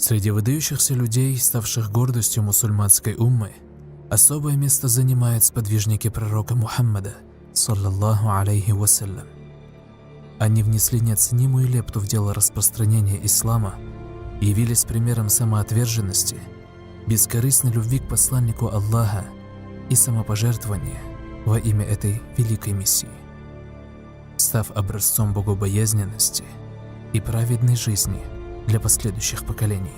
Среди выдающихся людей, ставших гордостью мусульманской уммы, особое место занимают сподвижники пророка Мухаммада, саллаллаху алейхи вассалям. Они внесли неоценимую лепту в дело распространения ислама, явились примером самоотверженности, бескорыстной любви к посланнику Аллаха и самопожертвования во имя этой великой миссии, став образцом богобоязненности и праведной жизни для последующих поколений.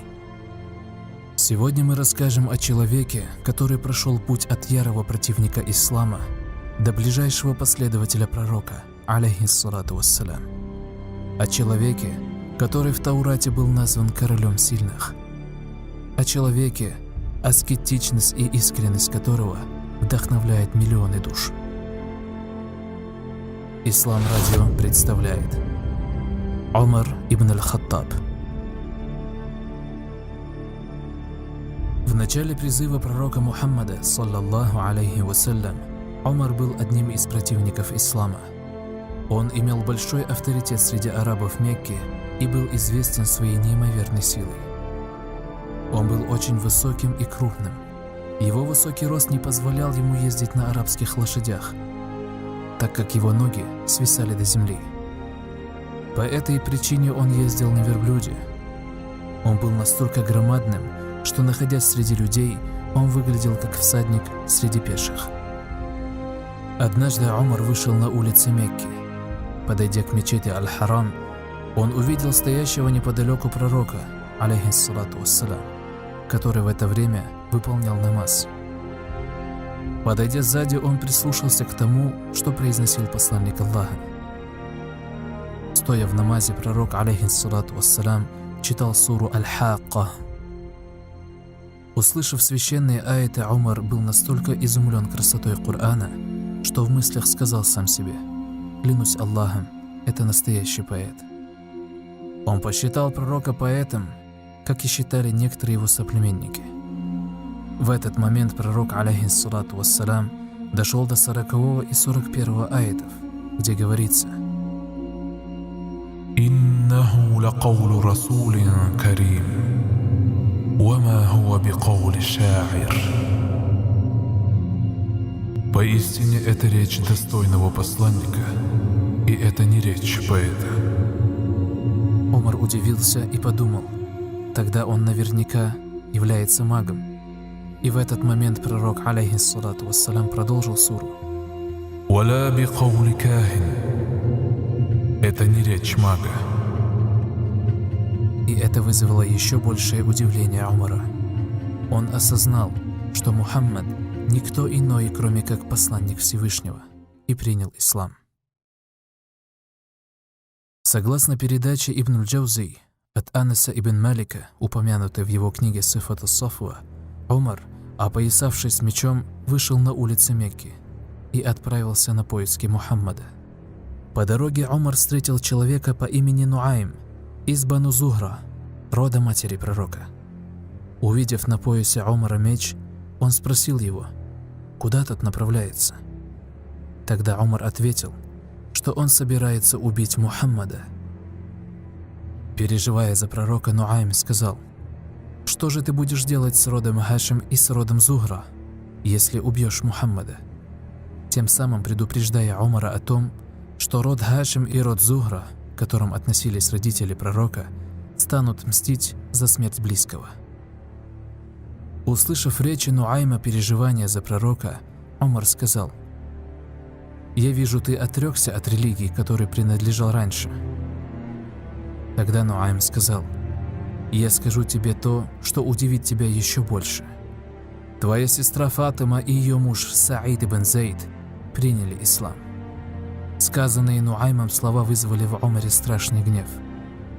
Сегодня мы расскажем о человеке, который прошел путь от ярого противника ислама до ближайшего последователя пророка, алейхиссалату вассалям. О человеке, который в Таурате был назван королем сильных. О человеке, аскетичность и искренность которого вдохновляет миллионы душ. Ислам Радио представляет Умар ибн аль-Хаттаб. В начале призыва пророка Мухаммада, саллаллаху алейхи вассалям, Умар был одним из противников ислама. Он имел большой авторитет среди арабов Мекки и был известен своей неимоверной силой. Он был очень высоким и крупным. Его высокий рост не позволял ему ездить на арабских лошадях, так как его ноги свисали до земли. По этой причине он ездил на верблюде. Он был настолько громадным, что, находясь среди людей, он выглядел как всадник среди пеших. Однажды Умар вышел на улицы Мекки. Подойдя к мечети Аль-Харам, он увидел стоящего неподалеку пророка, алейхиссалату вассалям, который в это время выполнял намаз. Подойдя сзади, он прислушался к тому, что произносил посланник Аллаха. Стоя в намазе, пророк, алейхиссалату вассалям, читал суру Аль-Хакка. Услышав священные аяты, Умар был настолько изумлен красотой Корана, что в мыслях сказал сам себе: «Клянусь Аллахом, это настоящий поэт». Он посчитал пророка поэтом, как и считали некоторые его соплеменники. В этот момент пророк, алейхиссалату вассалям, дошел до 40 и 41 аятов, где говорится: «Иннаху лакаулу расулин карим, вама хуа бикаули ша'ир». Поистине это речь достойного посланника, и это не речь поэта. Умар удивился и подумал: тогда он наверняка является магом. И в этот момент пророк, алейхиссалату вассалям, продолжил суру: «Валя бикаули кахин». Это не речь мага. И это вызвало еще большее удивление Умара. Он осознал, что Мухаммад никто иной, кроме как посланник Всевышнего, и принял ислам. Согласно передаче Ибн аль-Джаузи от Анаса ибн Малика, упомянутой в его книге Сифат ас-Сафва, Умар, опоясавшись мечом, вышел на улицы Мекки и отправился на поиски Мухаммада. По дороге Умар встретил человека по имени Нуайм из Бану Зухра, рода матери пророка. Увидев на поясе Умара меч, он спросил его, куда тот направляется. Тогда Умар ответил, что он собирается убить Мухаммада. Переживая за пророка, Нуайм сказал: «Что же ты будешь делать с родом Хашим и с родом Зухра, если убьешь Мухаммада?» Тем самым предупреждая Умара о том, что род Хашим и род Зухра, к которым относились родители пророка, станут мстить за смерть близкого. Услышав речи Нуайма переживания за пророка, Умар сказал: «Я вижу, ты отрекся от религии, которой принадлежал раньше». Тогда Нуайм сказал: «Я скажу тебе то, что удивит тебя еще больше. Твоя сестра Фатима и ее муж Саид ибн Зейд приняли ислам». Сказанные Нуаймом слова вызвали в Умаре страшный гнев,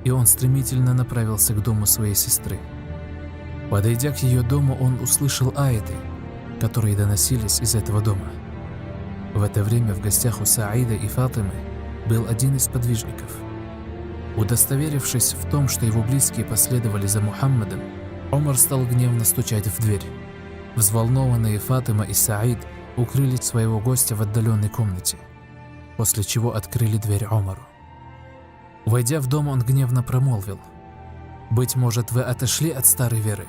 и он стремительно направился к дому своей сестры. Подойдя к ее дому, он услышал аяты, которые доносились из этого дома. В это время в гостях у Саида и Фатимы был один из подвижников. Удостоверившись в том, что его близкие последовали за Мухаммадом, Умар стал гневно стучать в дверь. Взволнованные Фатима и Саид укрыли своего гостя в отдаленной комнате, после чего открыли дверь Умару. Войдя в дом, он гневно промолвил: быть может, вы отошли от старой веры?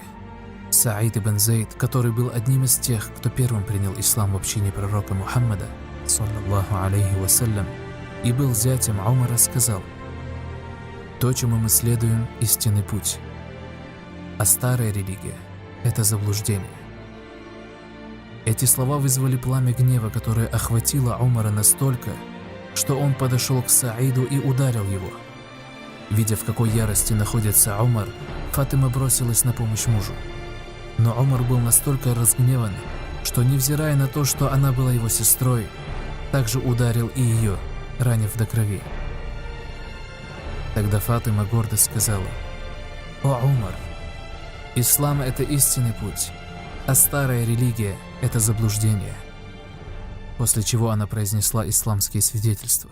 Саид ибн Зейд, который был одним из тех, кто первым принял ислам в общине пророка Мухаммада, саллаллаху алейхи вассалям, и был зятем Умара, сказал: «То, чему мы следуем, истинный путь, а старая религия – это заблуждение». Эти слова вызвали пламя гнева, которое охватило Умара настолько, что он подошел к Саиду и ударил его. Видя, в какой ярости находится Умар, Фатима бросилась на помощь мужу. Но Умар был настолько разгневан, что, невзирая на то, что она была его сестрой, также ударил и ее, ранив до крови. Тогда Фатима гордо сказала: «О, Умар, ислам – это истинный путь, а старая религия – это заблуждение». После чего она произнесла исламские свидетельства.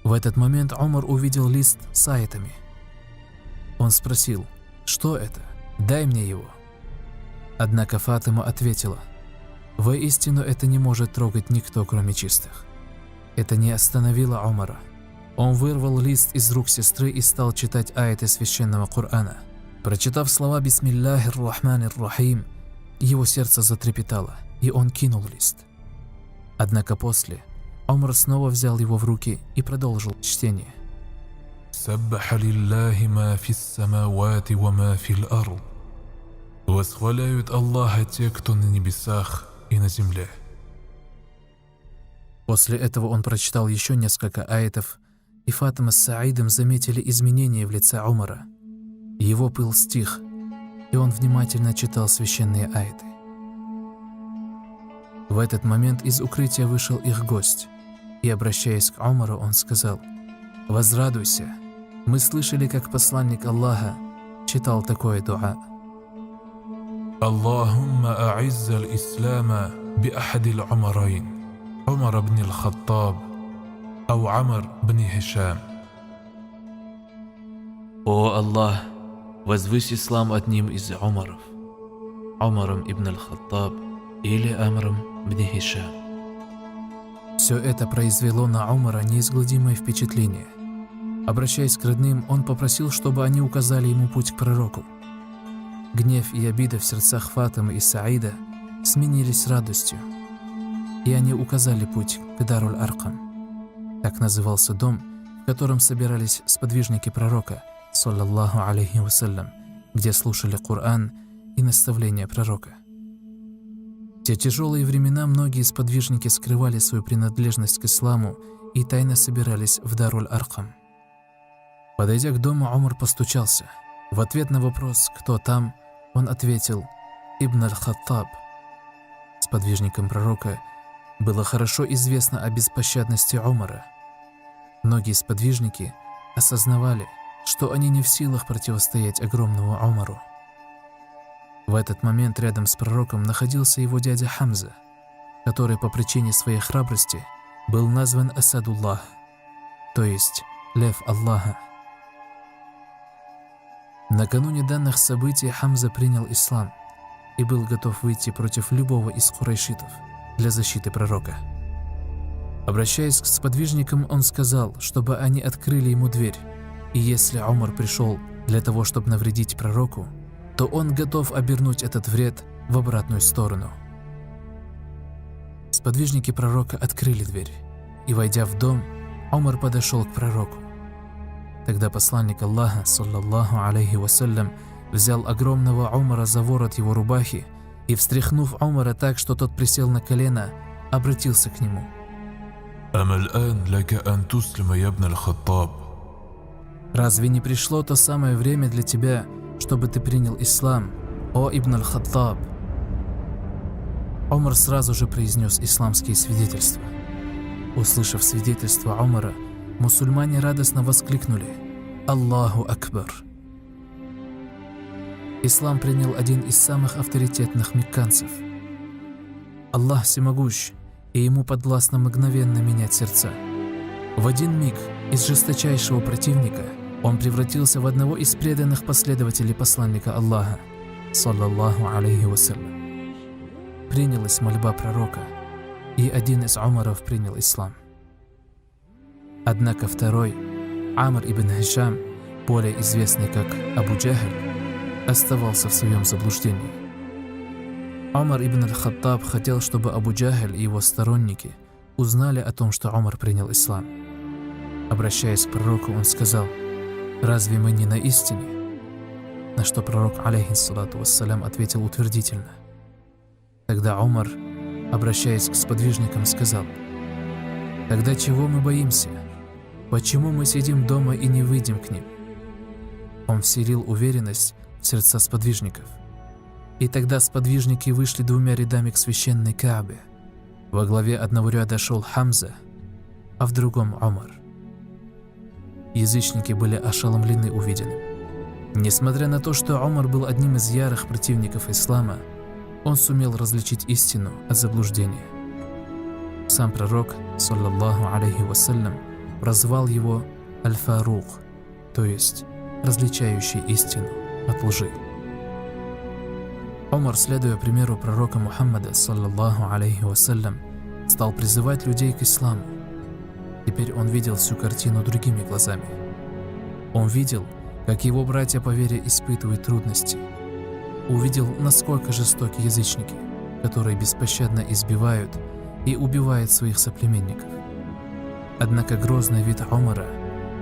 В этот момент Умар увидел лист с аятами. Он спросил: «Что это? Дай мне его». Однако Фатима ответила: «Воистину это не может трогать никто, кроме чистых». Это не остановило Умара. Он вырвал лист из рук сестры и стал читать аяты священного Корана. Прочитав слова «Бисмиллахир рахманир рахим», его сердце затрепетало, и он кинул лист. Однако после Умар снова взял его в руки и продолжил чтение. «Саббаха лиллахи ма фис самавати ва ма фил ард». Восхваляют Аллаха те, кто на небесах и на земле. После этого он прочитал еще несколько аятов, и Фатима с Саидом заметили изменения в лице Умара. Его пыл стих, и он внимательно читал священные аяты. В этот момент из укрытия вышел их гость, и, обращаясь к Умару, он сказал: «Возрадуйся, мы слышали, как посланник Аллаха читал такое дуа». Аллахумма а'изза аль-ислама би ахади аль-умарайн, Умар ибн аль-Хаттаб, ау Амр ибн Хишам. «О Аллах, возвысь ислам одним из Умаров, Умаром ибн аль-Хаттаб или Амром ибн Хишам». Все это произвело на Умара неизгладимое впечатление. Обращаясь к родным, он попросил, чтобы они указали ему путь к пророку. Гнев и обида в сердцах Фатимы и Саида сменились радостью, и они указали путь к Даруль-Аркам. Так назывался дом, в котором собирались сподвижники пророка, саллаллаху алейхи вассалям, где слушали Коран и наставления пророка. В те тяжелые времена многие сподвижники скрывали свою принадлежность к исламу и тайно собирались в Даруль-Аркам. Подойдя к дому, Умар постучался. В ответ на вопрос «Кто там?», он ответил: «Ибн аль-Хаттаб». Сподвижникам пророка было хорошо известно о беспощадности Умара. Многие сподвижники осознавали, что они не в силах противостоять огромному Умару. В этот момент рядом с пророком находился его дядя Хамза, который по причине своей храбрости был назван Асадуллах, то есть Лев Аллаха. Накануне данных событий Хамза принял ислам и был готов выйти против любого из курайшитов для защиты пророка. Обращаясь к сподвижникам, он сказал, чтобы они открыли ему дверь, и если Умар пришел для того, чтобы навредить пророку, то он готов обернуть этот вред в обратную сторону. Сподвижники пророка открыли дверь, и, войдя в дом, Умар подошел к пророку. Тогда посланник Аллаха, саллаллаху алейхи вассалям, взял огромного Умара за ворот его рубахи и, встряхнув Умара так, что тот присел на колено, обратился к нему. «Разве не пришло то самое время для тебя, чтобы ты принял ислам, о Ибн аль-Хаттаб?» Умар сразу же произнес исламские свидетельства. Услышав свидетельства Умара, мусульмане радостно воскликнули: «Аллаху Акбар!». Ислам принял один из самых авторитетных мекканцев. Аллах всемогущ, и ему подвластно мгновенно менять сердца. В один миг из жесточайшего противника он превратился в одного из преданных последователей посланника Аллаха, саллаллаху алейхи вассалям. Принялась мольба пророка, и один из Умаров принял ислам. Однако второй, Амр ибн Хишам, более известный как Абу Джахль, оставался в своем заблуждении. Умар ибн аль-Хаттаб хотел, чтобы Абу Джахль и его сторонники узнали о том, что Умар принял ислам. Обращаясь к пророку, он сказал: «Разве мы не на истине?» На что пророк, алейхиссалату вассалям, ответил утвердительно. Тогда Умар, обращаясь к сподвижникам, сказал: «Тогда чего мы боимся? Почему мы сидим дома и не выйдем к ним?» Он вселил уверенность в сердца сподвижников. И тогда сподвижники вышли двумя рядами к священной Каабе. Во главе одного ряда шел Хамза, а в другом Умар. Язычники были ошеломлены увиденным. Несмотря на то, что Умар был одним из ярых противников ислама, он сумел различить истину от заблуждения. Сам пророк, саллаллаху алейхи вассалям, прозвал его Аль-Фарух, то есть различающий истину от лжи. Умар, следуя примеру пророка Мухаммада, саллаллаху алейхи вассалям, стал призывать людей к исламу. Теперь он видел всю картину другими глазами. Он видел, как его братья по вере испытывают трудности. Увидел, насколько жестоки язычники, которые беспощадно избивают и убивают своих соплеменников. Однако грозный вид Умара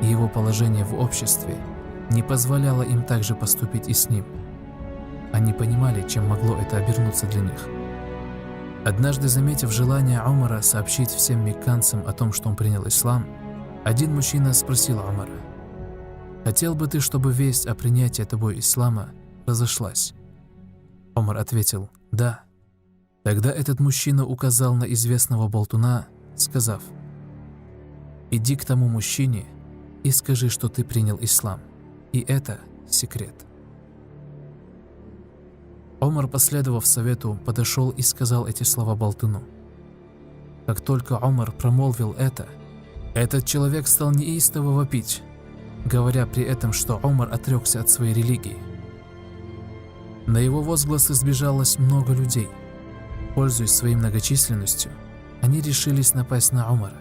и его положение в обществе не позволяло им также поступить и с ним. Они понимали, чем могло это обернуться для них. Однажды, заметив желание Умара сообщить всем мекканцам о том, что он принял ислам, один мужчина спросил Умара: «Хотел бы ты, чтобы весть о принятии тобой ислама разошлась?» Умар ответил: «Да». Тогда этот мужчина указал на известного болтуна, сказав: «Иди к тому мужчине и скажи, что ты принял ислам, и это секрет». Умар, последовав совету, подошел и сказал эти слова болтуну. Как только Умар промолвил это, этот человек стал неистово вопить, говоря при этом, что Умар отрекся от своей религии. На его возгласы сбежалось много людей. Пользуясь своей многочисленностью, они решились напасть на Умара.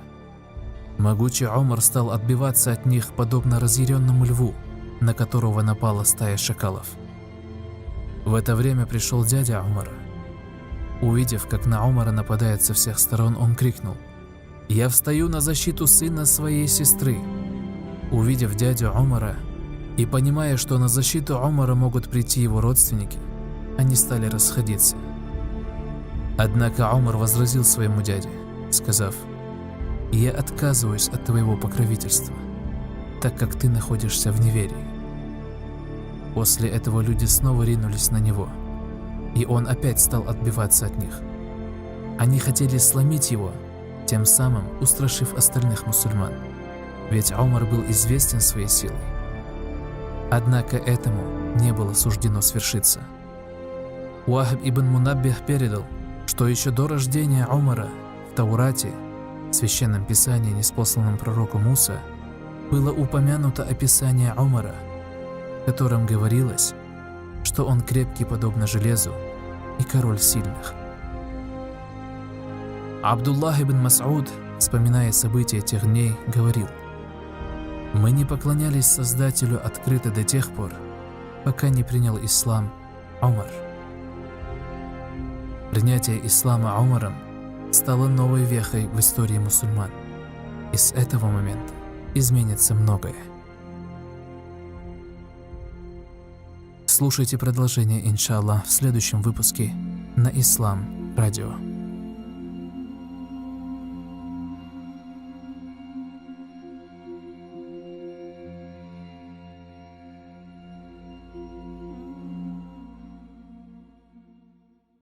Могучий Умар стал отбиваться от них, подобно разъяренному льву, на которого напала стая шакалов. В это время пришел дядя Умара. Увидев, как на Умара нападают со всех сторон, он крикнул: «Я встаю на защиту сына своей сестры». Увидев дядю Умара и понимая, что на защиту Умара могут прийти его родственники, они стали расходиться. Однако Умар возразил своему дяде, сказав: «Я отказываюсь от твоего покровительства, так как ты находишься в неверии». После этого люди снова ринулись на него, и он опять стал отбиваться от них. Они хотели сломить его, тем самым устрашив остальных мусульман, ведь Умар был известен своей силой. Однако этому не было суждено свершиться. Уахб ибн Мунаббих передал, что еще до рождения Умара в Таурате, священном писании, ниспосланном пророку Муса, было упомянуто описание Умара, в котором говорилось, что он крепкий подобно железу и король сильных. Абдуллах ибн Мас'уд, вспоминая события тех дней, говорил: «Мы не поклонялись Создателю открыто до тех пор, пока не принял ислам Умар». Принятие ислама Умаром стало новой вехой в истории мусульман, и с этого момента изменится многое. Слушайте продолжение, иншаллах, в следующем выпуске на Ислам Радио.